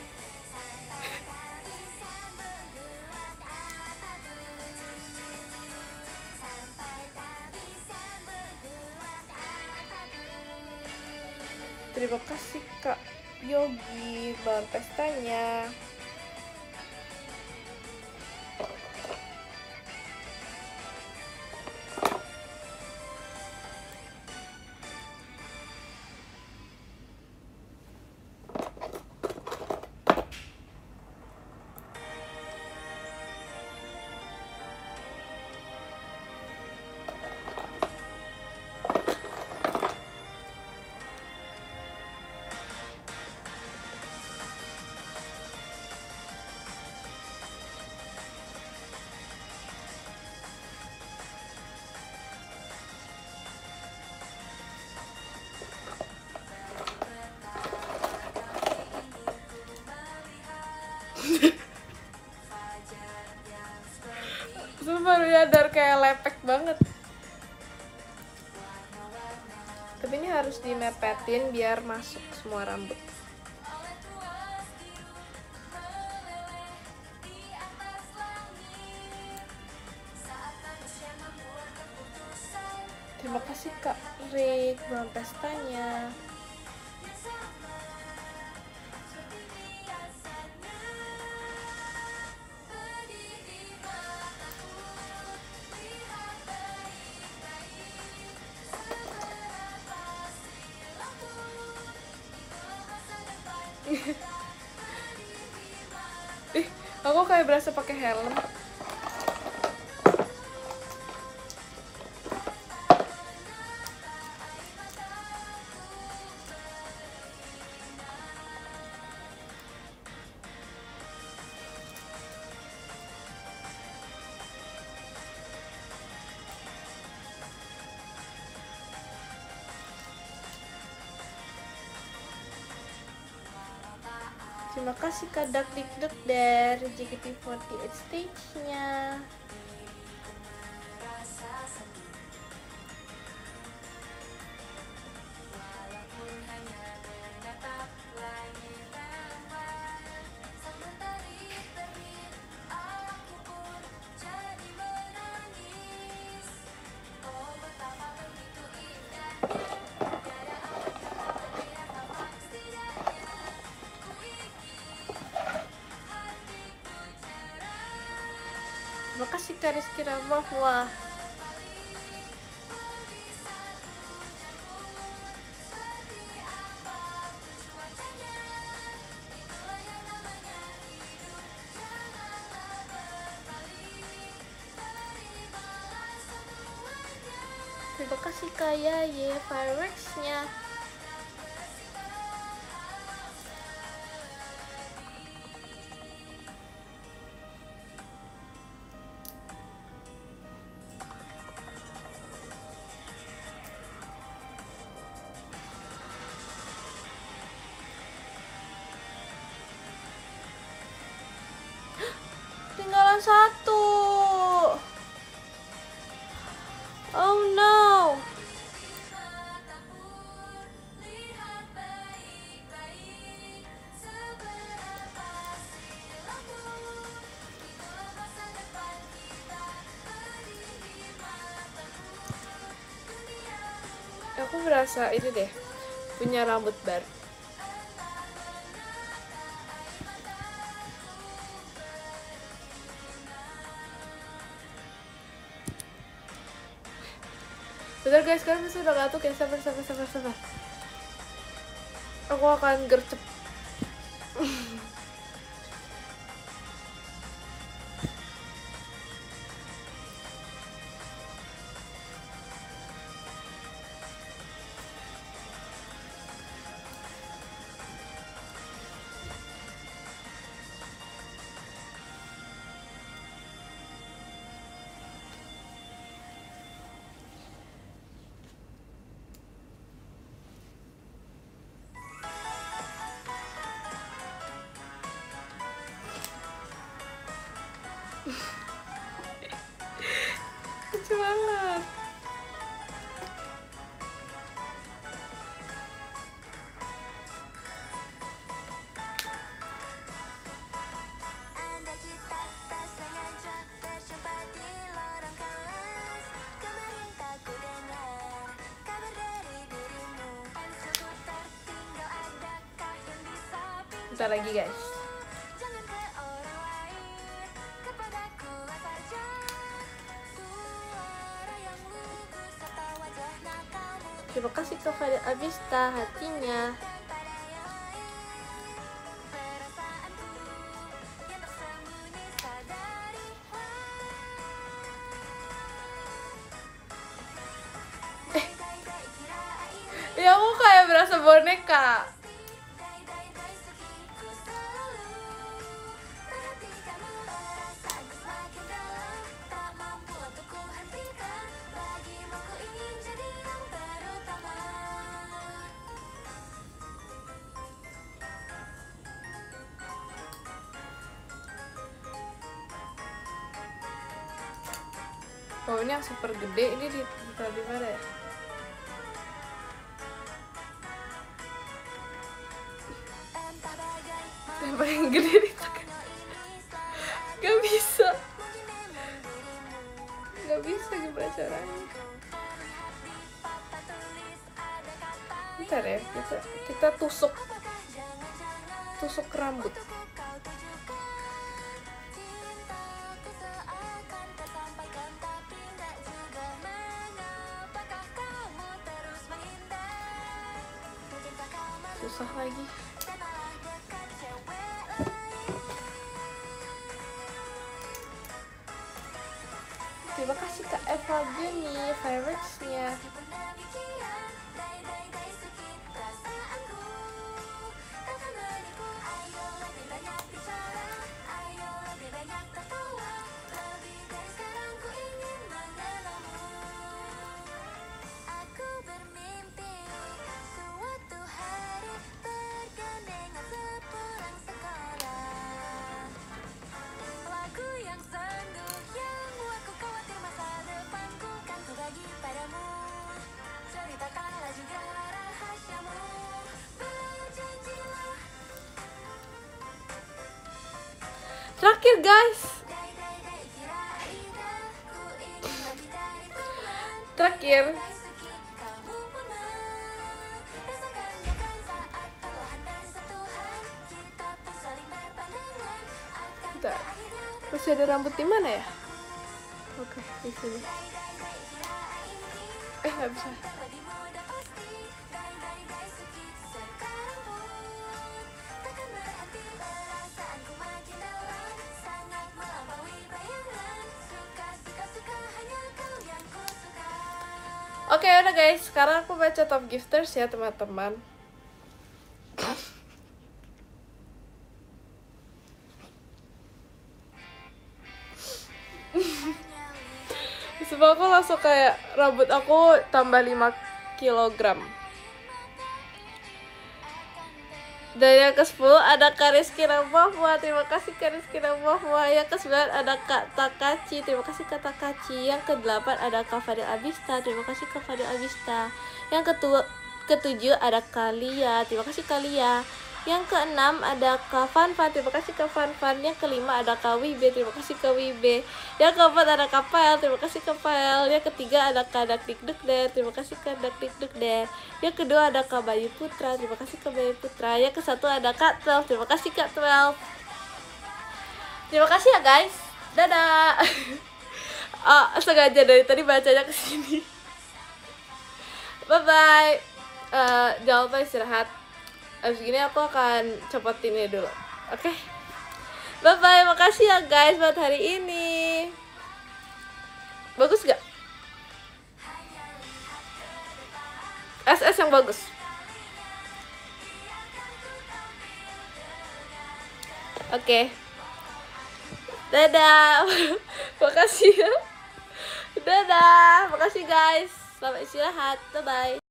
Terima kasih Kak Yogi, bahan pestanya. Terus baru nyadar kayak lepek banget. Tapi ini harus dimepetin biar masuk semua rambut. Terima kasih Kak Rick, bahan pestanya. Ih, aku kayak berasa pakai helm. Terima kasih Kak Dak Dikduk dari JKT48 stage-nya. Terima kasih Kak Rizky Ramah. Wah, terima kasih Kak Yaye fireworks-nya. Tinggalan satu. Oh no. Aku berasa ini deh, punya rambut baru. Bentar guys, sekarang saya udah ngantuk ya, sabar. Aku akan gercep. Lucu banget. Bentar lagi guys. Terima kasih kepada Abista hatinya. Ya aku kayak berasa boneka. Oh ini yang super gede, ini di mana ya? Yang paling gede di tangan. Gak bisa gimana caranya. Bentar ya, kita tusuk rambut. Susah lagi. Terima kasih Kak Eva Juni fireworks-nya. Terakhir guys. Terakhir. Bentar. Masih ada rambut di mana ya? Oke, di sini. Nggak bisa. Oke, udah guys, sekarang aku baca top gifters ya teman-teman. Sebab aku langsung kayak rambut aku tambah 5 kg. Dan yang ke-10 ada Kak Rizky Ramahwa. Terima kasih Kak Rizky Ramahwa. Yang ke-9 ada Kak Takachi. Terima kasih Kak Takachi. Yang ke-8 ada Kak Fadil Abista. Terima kasih Kak Fadil Abista. Yang ke-7 ada Kak Lia. Terima kasih Kak Lia. Yang ke-6 ada Kak Fanfan. Terima kasih Kak Fanfan. Yang ke-5 ada Kak Wibe. Terima kasih Kak Wibe. Yang ke-4 ada Kak Pael. Terima kasih Kak Pael. Yang ke-3 ada Kak Dakdikdukder. Terima kasih Kak Dakdikdukder. Yang kedua ada Kak Bayu Putra. Terima kasih Kak Bayu Putra. Yang ke-1 ada Kak 12. Terima kasih Kak 12. Terima kasih ya guys. Dadah. Sengaja dari tadi bacanya ke sini. Bye bye. Jangan lupa istirahat. Abis gini aku akan copotin ini dulu. Oke. Bye bye. Makasih ya guys buat hari ini. Bagus gak? SS yang bagus. Oke. Dadah. Makasih ya. Dadah. Makasih guys. Selamat istirahat. Bye bye.